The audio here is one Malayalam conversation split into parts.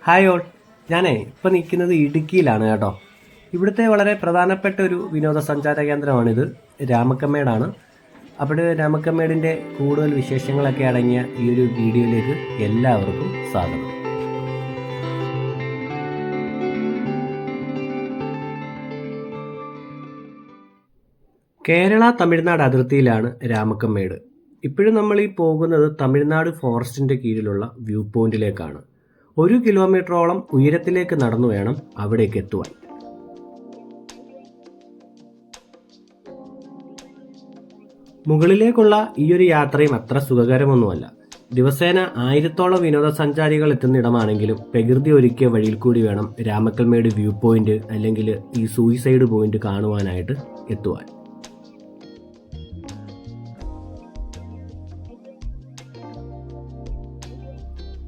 Hi all. ഇപ്പോൾ നിൽക്കുന്നത് ഇടുക്കിയിലാണ് കേട്ടോ. ഇവിടുത്തെ വളരെ പ്രധാനപ്പെട്ട ഒരു വിനോദസഞ്ചാര കേന്ദ്രമാണിത്. രാമക്കമ്മേടാണ്. അപ്പോൾ രാമക്കമ്മേടിൻ്റെ കൂടുതൽ വിശേഷങ്ങളൊക്കെ അടങ്ങിയ ഈ ഒരു വീഡിയോയിലേക്ക് എല്ലാവർക്കും സ്വാഗതം. കേരള തമിഴ്നാട് അതിർത്തിയിലാണ് രാമക്കമ്മേട്. ഇപ്പോഴും നമ്മൾ ഈ പോകുന്നത് തമിഴ്നാട് ഫോറസ്റ്റിൻ്റെ കീഴിലുള്ള വ്യൂ പോയിന്റിലേക്കാണ്. 1 കിലോമീറ്ററോളം ഉയരത്തിലേക്ക് നടന്നു വേണം അവിടേക്ക് എത്തുവാൻ. മുകളിലേക്കുള്ള ഈ ഒരു യാത്രയും അത്ര സുഖകരമൊന്നുമല്ല. ദിവസേന 1000-ഓളം വിനോദസഞ്ചാരികൾ എത്തുന്ന ഇടമാണെങ്കിലും പ്രകൃതി ഒരുക്കിയ വഴിയിൽ കൂടി വേണം രാമക്കൽമേട് വ്യൂ പോയിന്റ് അല്ലെങ്കിൽ ഈ സൂയിസൈഡ് പോയിന്റ് കാണുവാനായിട്ട് എത്തുവാൻ.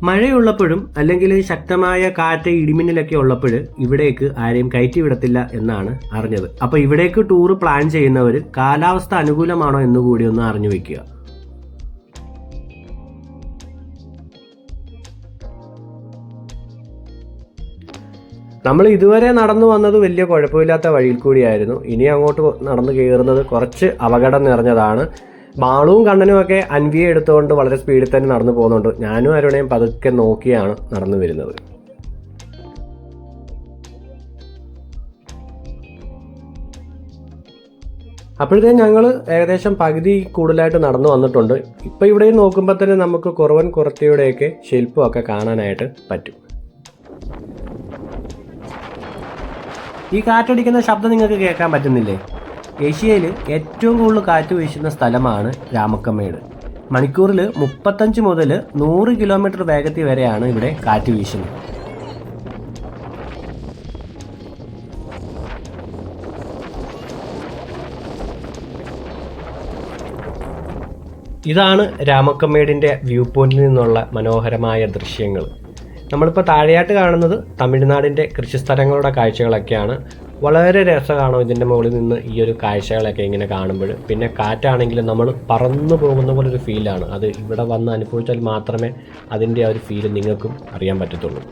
മഴയുള്ളപ്പോഴും അല്ലെങ്കിൽ ശക്തമായ കാറ്റ് ഇടിമിന്നലൊക്കെ ഉള്ളപ്പോൾ ഇവിടേക്ക് ആരെയും കയറ്റി വിടത്തില്ല എന്നാണ് അറിഞ്ഞത്. അപ്പോൾ ഇവിടേക്ക് ടൂർ പ്ലാൻ ചെയ്യുന്നവർ കാലാവസ്ഥ അനുകൂലമാണോ എന്നുകൂടി ഒന്ന് അറിഞ്ഞു വെക്കുക. നമ്മൾ ഇതുവരെ നടന്നു വന്നത് വലിയ കുഴപ്പമില്ലാത്ത വഴിയിൽ കൂടിയായിരുന്നു. ഇനി അങ്ങോട്ട് നടന്നു കയറുന്നത് കുറച്ച് അപകടം നിറഞ്ഞതാണ്. മാളുവും കണ്ണനും ഒക്കെ അൻവിയെ എടുത്തുകൊണ്ട് വളരെ സ്പീഡിൽ തന്നെ നടന്നു പോകുന്നുണ്ട്. ഞാനും അരുണയും പതുക്കെ നോക്കിയാണ് നടന്നു വരുന്നത്. അപ്പോഴത്തേക്കും ഞങ്ങൾ ഏകദേശം പകുതി കൂടുതലായിട്ട് നടന്നു വന്നിട്ടുണ്ട്. ഇപ്പം ഇവിടെ നോക്കുമ്പോൾ തന്നെ നമുക്ക് കുറവൻ കുറത്തിയുടെയൊക്കെ ശില്പമൊക്കെ കാണാനായിട്ട് പറ്റും. ഈ കാറ്റടിക്കുന്ന ശബ്ദം നിങ്ങൾക്ക് കേൾക്കാൻ പറ്റുന്നില്ലേ? ഏഷ്യയിൽ ഏറ്റവും കൂടുതൽ കാറ്റ് വീശുന്ന സ്ഥലമാണ് രാമക്കമ്മേട്. മണിക്കൂറിൽ 35 മുതൽ 100 കിലോമീറ്റർ വേഗത്തിൽ വരെയാണ് ഇവിടെ കാറ്റ് വീശുന്നത്. ഇതാണ് രാമക്കമ്മേടിൻ്റെ വ്യൂ പോയിന്റിൽ നിന്നുള്ള മനോഹരമായ ദൃശ്യങ്ങൾ. നമ്മളിപ്പോൾ താഴെയായിട്ട് കാണുന്നത് തമിഴ്നാടിൻ്റെ കൃഷിസ്ഥലങ്ങളുടെ കാഴ്ചകളൊക്കെയാണ്. വളരെ രസമാണോ ഇതിൻ്റെ മുകളിൽ നിന്ന് ഈ ഒരു കാഴ്ചകളൊക്കെ ഇങ്ങനെ കാണുമ്പോൾ. പിന്നെ കാറ്റാണെങ്കിലും നമ്മൾ പറന്നു പോകുന്ന പോലൊരു ഫീലാണ്. അത് ഇവിടെ വന്ന് അനുഭവിച്ചാൽ മാത്രമേ അതിൻ്റെ ആ ഒരു ഫീൽ നിങ്ങൾക്കും അറിയാൻ പറ്റത്തുള്ളൂ.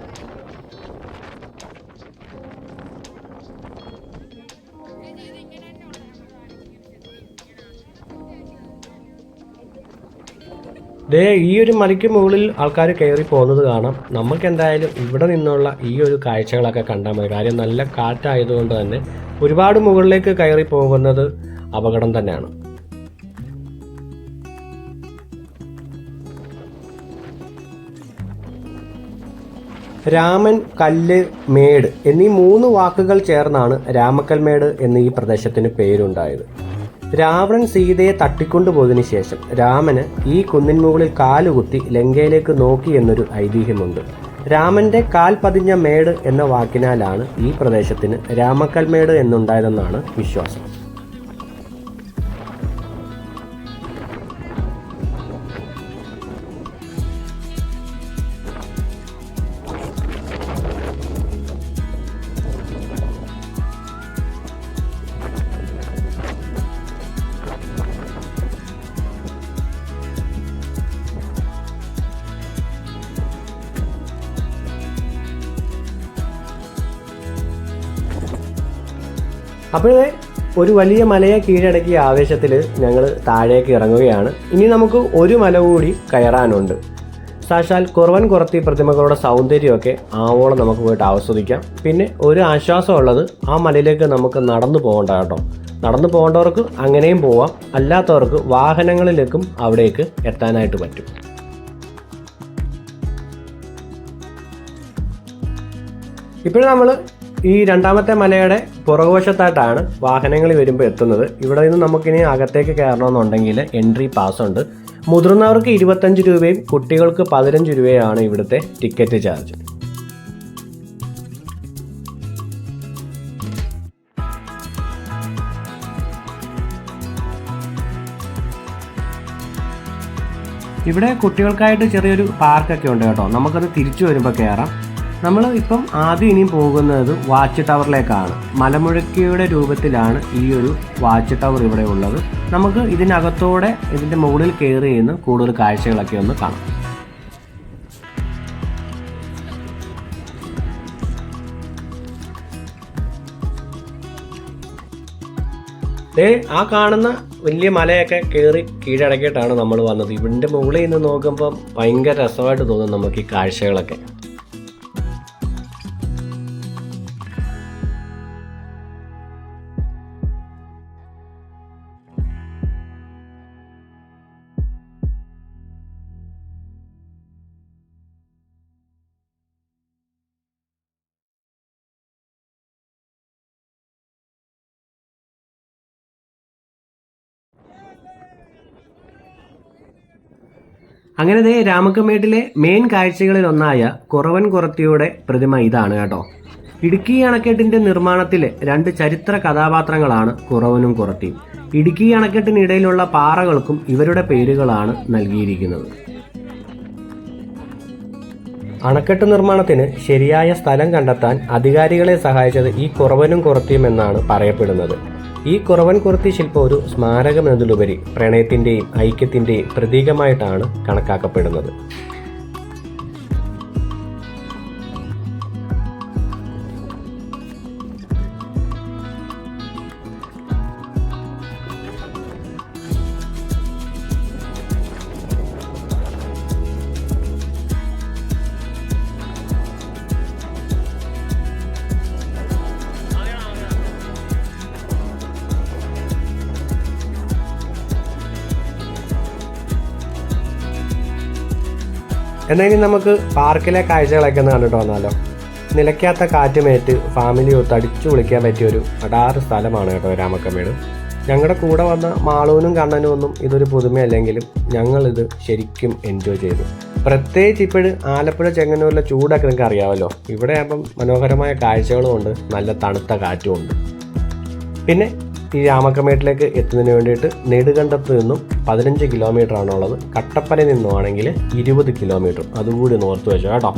ഈ ഒരു മലയ്ക്ക് മുകളിൽ ആൾക്കാർ കയറി പോകുന്നത് കാണാം. നമുക്ക് എന്തായാലും ഇവിടെ നിന്നുള്ള ഈ ഒരു കാഴ്ചകളൊക്കെ കണ്ടാൽ മതി. കാര്യം നല്ല കാറ്റായതുകൊണ്ട് തന്നെ ഒരുപാട് മുകളിലേക്ക് കയറി പോകുന്നത് അപകടം തന്നെയാണ്. രാമൻ, കല്ല്, മേട് എന്നീ 3 വാക്കുകൾ ചേർന്നാണ് രാമക്കൽമേട് എന്ന ഈ പ്രദേശത്തിന് പേരുണ്ടായത്. രാവണൻ സീതയെ തട്ടിക്കൊണ്ടുപോയതിനു ശേഷം രാമന് ഈ കുന്നിൻ മുകളിൽ കാലുകുത്തി ലങ്കയിലേക്ക് നോക്കി എന്നൊരു ഐതിഹ്യമുണ്ട്. രാമന്റെ കാൽ പതിഞ്ഞ മേട് എന്ന വാക്കിനാലാണ് ഈ പ്രദേശത്തിന് രാമക്കൽമേട് എന്നുണ്ടായതെന്നാണ് വിശ്വാസം. അപ്പോഴേ ഒരു വലിയ മലയെ കീഴടക്കിയ ആവേശത്തിൽ ഞങ്ങൾ താഴേക്ക് ഇറങ്ങുകയാണ്. ഇനി നമുക്ക് ഒരു മല കൂടി കയറാനുണ്ട്. സാക്ഷാൽ കുറവൻ കുറത്തി പ്രതിമകളുടെ സൗന്ദര്യമൊക്കെ ആവോളം നമുക്ക് പോയിട്ട് ആസ്വദിക്കാം. പിന്നെ ഒരു ആശ്വാസമുള്ളത്, ആ മലയിലേക്ക് നമുക്ക് നടന്നു പോകണ്ട കേട്ടോ. നടന്നു പോകേണ്ടവർക്ക് അങ്ങനെയും പോവാം, അല്ലാത്തവർക്ക് വാഹനങ്ങളിലേക്കും അവിടേക്ക് എത്താനായിട്ട് പറ്റും. ഇപ്പോഴും നമ്മൾ ഈ രണ്ടാമത്തെ മലയുടെ പുറകുവശത്തായിട്ടാണ് വാഹനങ്ങൾ വരുമ്പോൾ എത്തുന്നത്. ഇവിടെ നിന്ന് നമുക്കിനി അകത്തേക്ക് കയറണമെന്നുണ്ടെങ്കിൽ എൻട്രി പാസ് ഉണ്ട്. മുതിർന്നവർക്ക് 25 രൂപയും കുട്ടികൾക്ക് 15 രൂപയാണ് ഇവിടുത്തെ ടിക്കറ്റ് ചാർജ്. ഇവിടെ കുട്ടികൾക്കായിട്ട് ചെറിയൊരു പാർക്കൊക്കെ ഉണ്ട് കേട്ടോ. നമുക്കത് തിരിച്ചു വരുമ്പോൾ കയറാം. നമ്മൾ ഇപ്പം ആദ്യം ഇനിയും പോകുന്നത് വാച്ച് ടവറിലേക്കാണ്. മലമുഴക്കിയുടെ രൂപത്തിലാണ് ഈ ഒരു വാച്ച് ടവർ ഇവിടെ ഉള്ളത്. നമുക്ക് ഇതിനകത്തോടെ ഇതിൻ്റെ മുകളിൽ കയറി നിന്ന് കൂടുതൽ കാഴ്ചകളൊക്കെ ഒന്ന് കാണാം. ആ കാണുന്ന വലിയ മലയൊക്കെ കയറി കീഴടക്കിയിട്ടാണ് നമ്മൾ വന്നത്. ഇതിൻ്റെ മുകളിൽ നിന്ന് നോക്കുമ്പോൾ ഭയങ്കര രസമായിട്ട് തോന്നും നമുക്ക് ഈ കാഴ്ചകളൊക്കെ. അങ്ങനെ രാമക്കമേട്ടിലെ മെയിൻ കാഴ്ചകളിൽ ഒന്നായ കുറവൻ കുറത്തിയുടെ പ്രതിമ ഇതാണ് കേട്ടോ. ഇടുക്കി അണക്കെട്ടിന്റെ നിർമ്മാണത്തിലെ 2 ചരിത്ര കഥാപാത്രങ്ങളാണ് കുറവനും കുറത്തിയും. ഇടുക്കി അണക്കെട്ടിനിടയിലുള്ള പാറകൾക്കും ഇവരുടെ പേരുകളാണ് നൽകിയിരിക്കുന്നത്. അണക്കെട്ട് നിർമ്മാണത്തിന് ശരിയായ സ്ഥലം കണ്ടെത്താൻ അധികാരികളെ സഹായിച്ചത് ഈ കുറവനും കുറത്തിയും എന്നാണ് പറയപ്പെടുന്നത്. ഈ കുറവൻ കുറത്തി ശില്പം ഒരു സ്മാരകം എന്നതിലുപരി പ്രണയത്തിന്റെയും ഐക്യത്തിന്റെയും പ്രതീകമായിട്ടാണ് കണക്കാക്കപ്പെടുന്നത്. എന്നാൽ ഇനി നമുക്ക് പാർക്കിലെ കാഴ്ചകളൊക്കെ ഒന്ന് കണ്ടിട്ട് വന്നാലോ. നിലയ്ക്കാത്ത കാറ്റുമേറ്റ് ഫാമിലി ഒത്ത് അടിച്ചു വിളിക്കാൻ പറ്റിയൊരു അടാറ് സ്ഥലമാണ് കേട്ടോ രാമക്കമേട്. ഞങ്ങളുടെ കൂടെ വന്ന മാളൂനും കണ്ണനും ഒന്നും ഇതൊരു പുതുമയല്ലെങ്കിലും ഞങ്ങളിത് ശരിക്കും എൻജോയ് ചെയ്തു. പ്രത്യേകിച്ച് ഇപ്പോഴും ആലപ്പുഴ ചെങ്ങന്നൂരിലെ ചൂടൊക്കെ നിങ്ങൾക്ക് അറിയാമല്ലോ. ഇവിടെ ആകുമ്പം മനോഹരമായ കാഴ്ചകളും ഉണ്ട്, നല്ല തണുത്ത കാറ്റും ഉണ്ട്. പിന്നെ ഈ രാമക്കമേട്ടിലേക്ക് എത്തുന്നതിന് വേണ്ടിയിട്ട് നെടുകണ്ടത്ത് നിന്നും 15 കിലോമീറ്റർ ആണുള്ളത്. കട്ടപ്പനയിൽ നിന്നുമാണെങ്കിൽ 20 കിലോമീറ്റർ. അതുകൂടി ഓർത്ത് വെച്ചോ കേട്ടോ.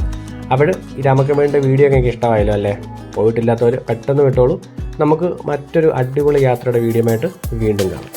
അപ്പോൾ ഈ രാമക്കമേട്ടിൻ്റെ വീഡിയോ ഒക്കെ എനിക്ക് ഇഷ്ടമായല്ലോ അല്ലേ? പോയിട്ടില്ലാത്തവർ പെട്ടെന്ന് വിട്ടോളൂ. നമുക്ക് മറ്റൊരു അടിപൊളി യാത്രയുടെ വീഡിയോ ആയിട്ട് വീണ്ടും കാണാം.